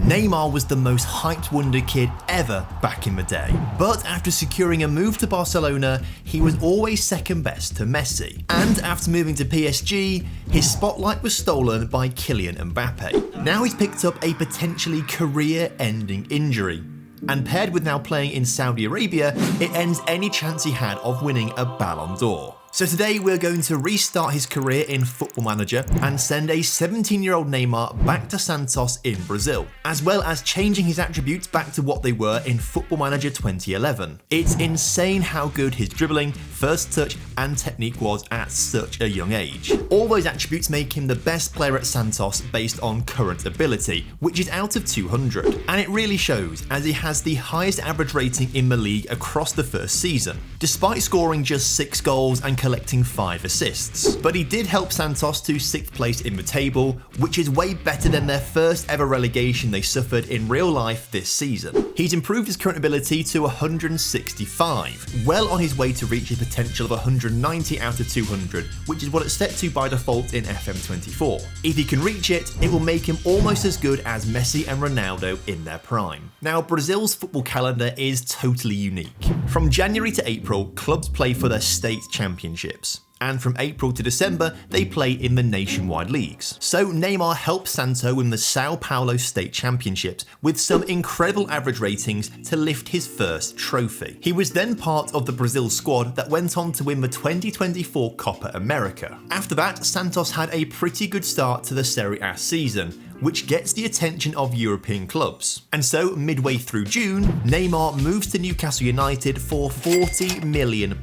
Neymar was the most hyped wonder kid ever back in the day. But after securing a move to Barcelona, he was always second best to Messi. And after moving to PSG, his spotlight was stolen by Kylian Mbappe. Now he's picked up a potentially career-ending injury. And paired with now playing in Saudi Arabia, it ends any chance he had of winning a Ballon d'Or. So today we're going to restart his career in Football Manager and send a 17-year-old Neymar back to Santos in Brazil, as well as changing his attributes back to what they were in Football Manager 2011. It's insane how good his dribbling, first touch and technique was at such a young age. All those attributes make him the best player at Santos based on current ability, which is out of 200. And it really shows, as he has the highest average rating in the league across the first season, despite scoring just 6 goals and collecting 5 assists. But he did help Santos to 6th place in the table, which is way better than their first ever relegation they suffered in real life this season. He's improved his current ability to 165, well on his way to reach his potential of 190 out of 200, which is what it's set to by default in FM24. If he can reach it, it will make him almost as good as Messi and Ronaldo in their prime. Now, Brazil's football calendar is totally unique. From January to April, clubs play for their state championships. And from April to December, they play in the nationwide leagues. So Neymar helped Santo win the Sao Paulo State Championships with some incredible average ratings to lift his first trophy. He was then part of the Brazil squad that went on to win the 2024 Copa America. After that, Santos had a pretty good start to the Serie A season, which gets the attention of European clubs. And so, midway through June, Neymar moves to Newcastle United for £40 million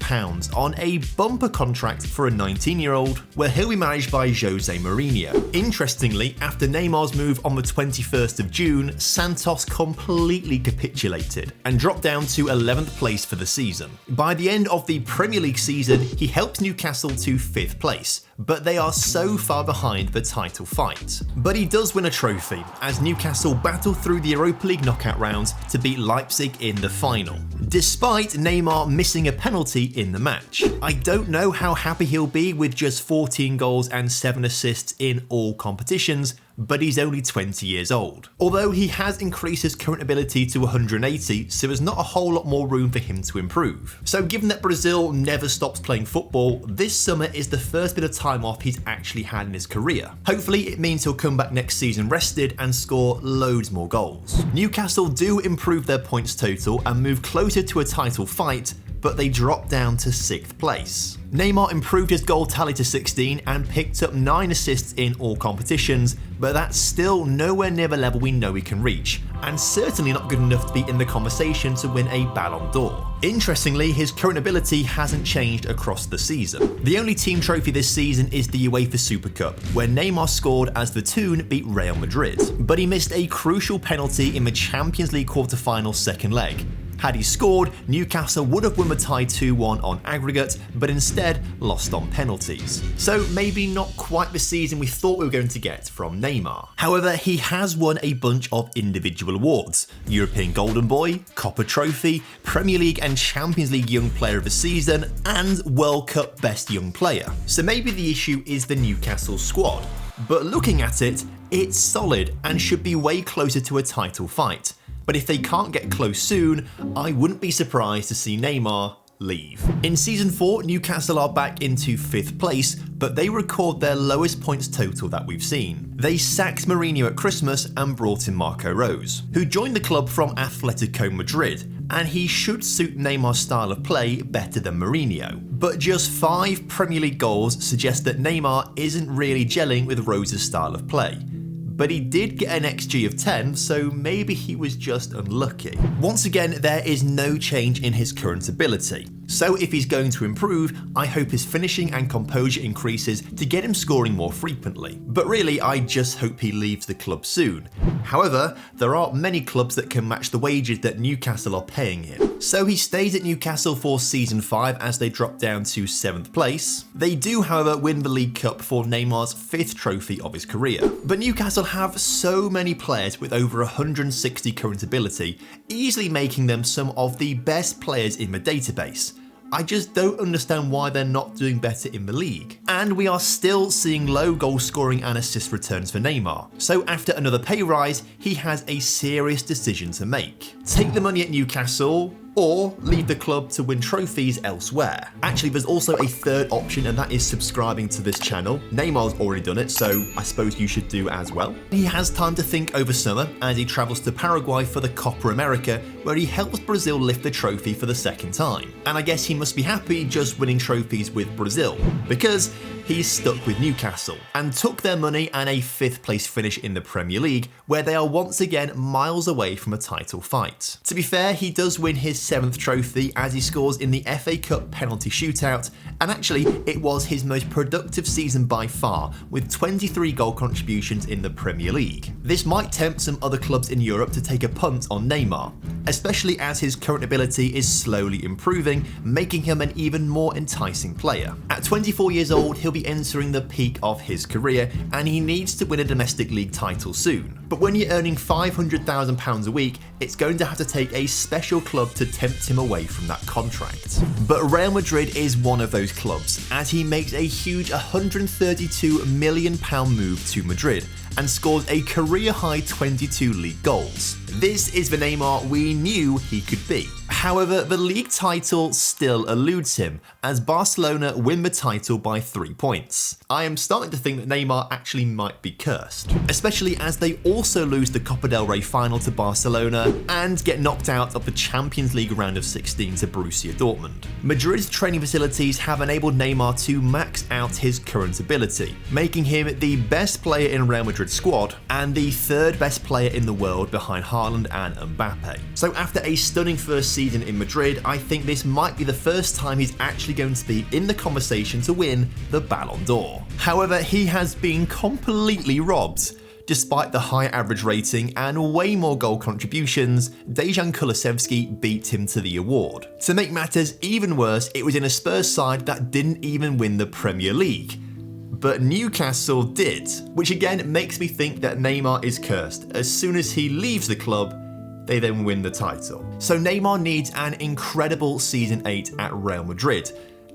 on a bumper contract for a 19-year-old, where he'll be managed by Jose Mourinho. Interestingly, after Neymar's move on the 21st of June, Santos completely capitulated and dropped down to 11th place for the season. By the end of the Premier League season, he helped Newcastle to 5th place, but they are so far behind the title fight. But he does win a trophy, as Newcastle battle through the Europa League knockout rounds to beat Leipzig in the final, despite Neymar missing a penalty in the match. I don't know how happy he'll be with just 14 goals and 7 assists in all competitions, but he's only 20 years old. Although he has increased his current ability to 180, so there's not a whole lot more room for him to improve. So given that Brazil never stops playing football, this summer is the first bit of time off he's actually had in his career. Hopefully it means he'll come back next season rested and score loads more goals. Newcastle do improve their points total and move closer to a title fight, but they drop down to 6th place. Neymar improved his goal tally to 16 and picked up 9 assists in all competitions, but that's still nowhere near the level we know he can reach, and certainly not good enough to be in the conversation to win a Ballon d'Or. Interestingly, his current ability hasn't changed across the season. The only team trophy this season is the UEFA Super Cup, where Neymar scored as the Toon beat Real Madrid, but he missed a crucial penalty in the Champions League quarter-final second leg. Had he scored, Newcastle would have won the tie 2-1 on aggregate, but instead lost on penalties. So maybe not quite the season we thought we were going to get from Neymar. However, he has won a bunch of individual awards: European Golden Boy, Copa Trophy, Premier League and Champions League Young Player of the Season, and World Cup Best Young Player. So maybe the issue is the Newcastle squad. But looking at it, it's solid and should be way closer to a title fight. But if they can't get close soon, I wouldn't be surprised to see Neymar leave. In Season 4, Newcastle are back into 5th place, but they record their lowest points total that we've seen. They sacked Mourinho at Christmas and brought in Marco Rose, who joined the club from Atletico Madrid, and he should suit Neymar's style of play better than Mourinho. But just 5 Premier League goals suggest that Neymar isn't really gelling with Rose's style of play. But he did get an XG of 10, so maybe he was just unlucky. Once again, there is no change in his current ability. So if he's going to improve, I hope his finishing and composure increases to get him scoring more frequently. But really, I just hope he leaves the club soon. However, there aren't many clubs that can match the wages that Newcastle are paying him. So he stays at Newcastle for Season 5 as they drop down to 7th place. They do, however, win the League Cup for Neymar's 5th trophy of his career. But Newcastle have so many players with over 160 current ability, easily making them some of the best players in the database. I just don't understand why they're not doing better in the league. And we are still seeing low goal scoring and assist returns for Neymar. So after another pay rise, he has a serious decision to make. Take the money at Newcastle, or leave the club to win trophies elsewhere. Actually, there's also a third option, and that is subscribing to this channel. Neymar's already done it, so I suppose you should do as well. He has time to think over summer as he travels to Paraguay for the Copa America, where he helps Brazil lift the trophy for the second time. And I guess he must be happy just winning trophies with Brazil, because he's stuck with Newcastle and took their money and a 5th place finish in the Premier League, where they are once again miles away from a title fight. To be fair, he does win his 7th trophy as he scores in the FA Cup penalty shootout, and actually it was his most productive season by far, with 23 goal contributions in the Premier League. This might tempt some other clubs in Europe to take a punt on Neymar, especially as his current ability is slowly improving, making him an even more enticing player. At 24 years old, he'll be entering the peak of his career, and he needs to win a domestic league title soon. But when you're earning £500,000 a week, it's going to have to take a special club to tempt him away from that contract. But Real Madrid is one of those clubs, as he makes a huge £132 million move to Madrid and scores a career-high 22 league goals. This is the Neymar we knew he could be. However, the league title still eludes him, as Barcelona win the title by 3 points. I am starting to think that Neymar actually might be cursed, especially as they also lose the Copa del Rey final to Barcelona and get knocked out of the Champions League round of 16 to Borussia Dortmund. Madrid's training facilities have enabled Neymar to max out his current ability, making him the best player in Real Madrid's squad and the 3rd best player in the world behind Haaland and Mbappe. So after a stunning first season in Madrid, I think this might be the first time he's actually going to be in the conversation to win the Ballon d'Or. However, he has been completely robbed. Despite the high average rating and way more goal contributions, Dejan Kulusevski beat him to the award. To make matters even worse, it was in a Spurs side that didn't even win the Premier League. But Newcastle did, which again makes me think that Neymar is cursed. As soon as he leaves the club, they then win the title. So Neymar needs an incredible season 8 at Real Madrid,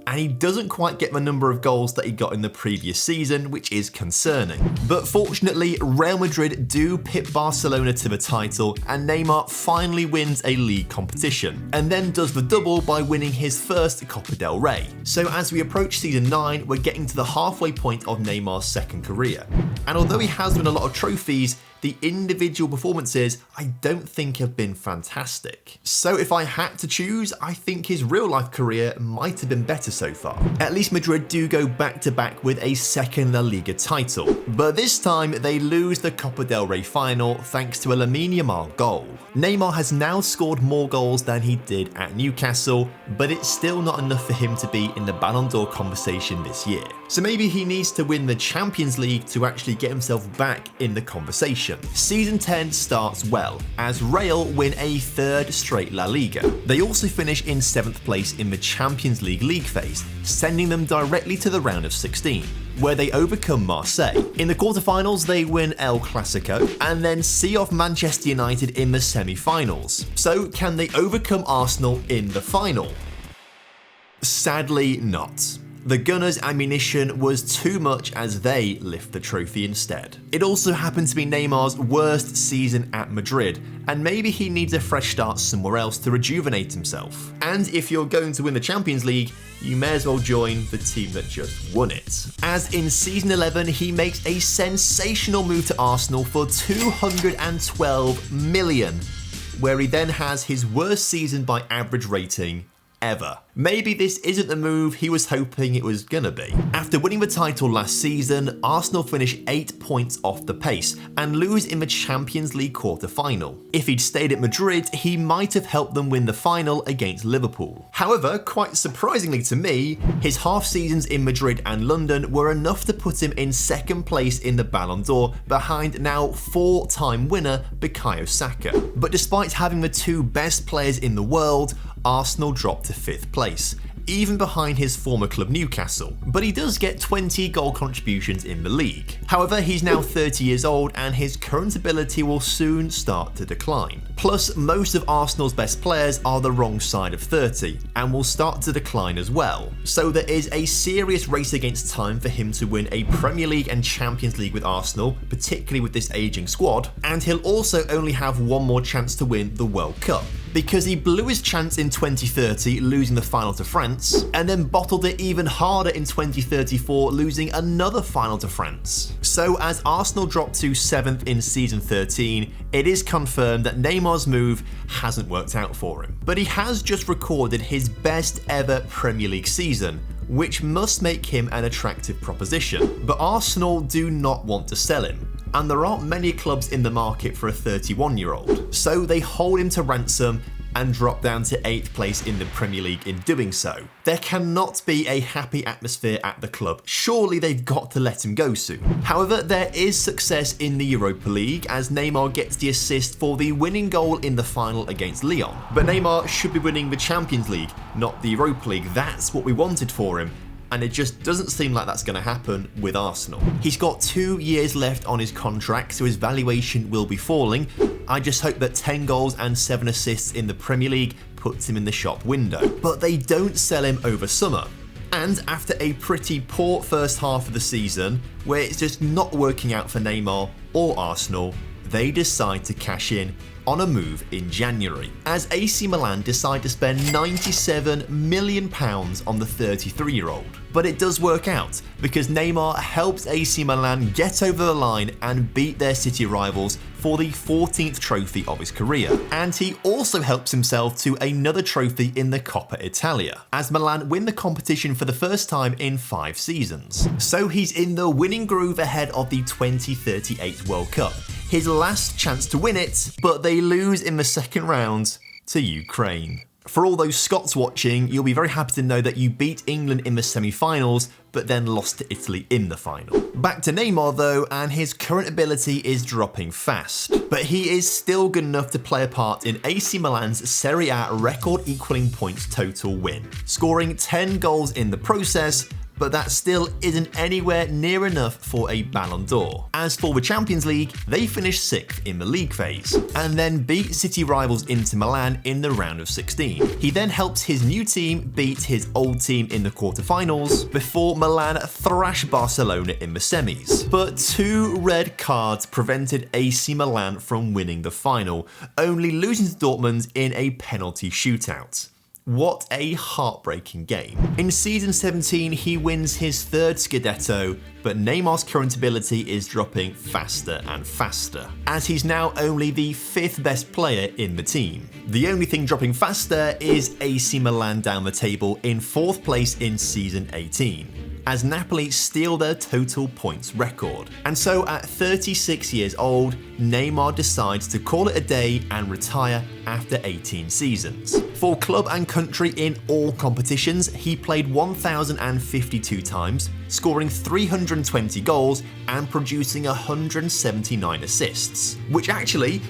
and he doesn't quite get the number of goals that he got in the previous season, which is concerning. But fortunately, Real Madrid do pip Barcelona to the title, and Neymar finally wins a league competition, and then does the double by winning his first Copa del Rey. So as we approach season 9, we're getting to the halfway point of Neymar's second career. And although he has won a lot of trophies, the individual performances I don't think have been fantastic. So if I had to choose, I think his real life career might have been better so far. At least Madrid do go back to back with a second La Liga title, but this time they lose the Copa del Rey final thanks to a Lamine Yamal goal. Neymar has now scored more goals than he did at Newcastle, but it's still not enough for him to be in the Ballon d'Or conversation this year. So maybe he needs to win the Champions League to actually get himself back in the conversation. Season 10 starts well, as Real win a 3rd straight La Liga. They also finish in 7th place in the Champions League phase, sending them directly to the round of 16, where they overcome Marseille. In the quarterfinals, they win El Clasico, and then see off Manchester United in the semi-finals. So can they overcome Arsenal in the final? Sadly not. The Gunners' ammunition was too much as they lift the trophy instead. It also happened to be Neymar's worst season at Madrid, and maybe he needs a fresh start somewhere else to rejuvenate himself. And if you're going to win the Champions League, you may as well join the team that just won it. As in season 11, he makes a sensational move to Arsenal for £212 million, where he then has his worst season by average rating ever. Maybe this isn't the move he was hoping it was gonna be. After winning the title last season, Arsenal finish 8 points off the pace and lose in the Champions League quarter-final. If he'd stayed at Madrid, he might have helped them win the final against Liverpool. However, quite surprisingly to me, his half seasons in Madrid and London were enough to put him in 2nd place in the Ballon d'Or, behind now 4-time winner Bukayo Saka. But despite having the 2 best players in the world, Arsenal dropped to 5th place, even behind his former club Newcastle, but he does get 20 goal contributions in the league. However, he's now 30 years old and his current ability will soon start to decline. Plus, most of Arsenal's best players are the wrong side of 30 and will start to decline as well. So there is a serious race against time for him to win a Premier League and Champions League with Arsenal, particularly with this ageing squad, and he'll also only have one more chance to win the World Cup, because he blew his chance in 2030 losing the final to France, and then bottled it even harder in 2034 losing another final to France. So as Arsenal dropped to 7th in season 13, it is confirmed that Neymar's move hasn't worked out for him. But he has just recorded his best ever Premier League season, which must make him an attractive proposition. But Arsenal do not want to sell him, and there aren't many clubs in the market for a 31-year-old. So they hold him to ransom and drop down to 8th place in the Premier League in doing so. There cannot be a happy atmosphere at the club. Surely they've got to let him go soon. However, there is success in the Europa League as Neymar gets the assist for the winning goal in the final against Lyon. But Neymar should be winning the Champions League, not the Europa League. That's what we wanted for him, and it just doesn't seem like that's going to happen with Arsenal. He's got 2 years left on his contract, so his valuation will be falling. I just hope that 10 goals and 7 assists in the Premier League puts him in the shop window. But they don't sell him over summer. And after a pretty poor first half of the season, where it's just not working out for Neymar or Arsenal, they decide to cash in on a move in January, as AC Milan decide to spend £97 million on the 33-year-old. But it does work out, because Neymar helps AC Milan get over the line and beat their city rivals for the 14th trophy of his career. And he also helps himself to another trophy in the Coppa Italia, as Milan win the competition for the first time in 5 seasons. So he's in the winning groove ahead of the 2038 World Cup, his last chance to win it, but they lose in the second round to Ukraine. For all those Scots watching, you'll be very happy to know that you beat England in the semi-finals, but then lost to Italy in the final. Back to Neymar though, and his current ability is dropping fast. But he is still good enough to play a part in AC Milan's Serie A record equaling points total win, scoring 10 goals in the process, but that still isn't anywhere near enough for a Ballon d'Or. As for the Champions League, they finished 6th in the league phase, and then beat city rivals Inter Milan in the round of 16. He then helps his new team beat his old team in the quarterfinals, before Milan thrash Barcelona in the semis. But 2 red cards prevented AC Milan from winning the final, only losing to Dortmund in a penalty shootout. What a heartbreaking game. In season 17, he wins his 3rd Scudetto, but Neymar's current ability is dropping faster and faster, as he's now only the 5th best player in the team. The only thing dropping faster is AC Milan down the table in 4th place in season 18, as Napoli steal their total points record. And so at 36 years old, Neymar decides to call it a day and retire after 18 seasons. For club and country in all competitions, he played 1,052 times, scoring 320 goals and producing 179 assists, which actually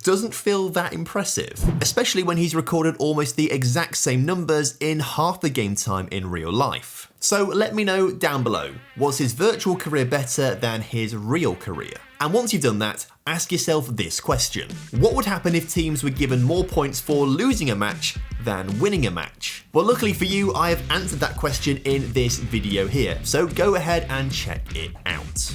doesn't feel that impressive, especially when he's recorded almost the exact same numbers in half the game time in real life. So let me know down below, was his virtual career better than his real career? And once you've done that, ask yourself this question: what would happen if teams were given more points for losing a match than winning a match? Well, luckily for you, I have answered that question in this video here, so go ahead and check it out.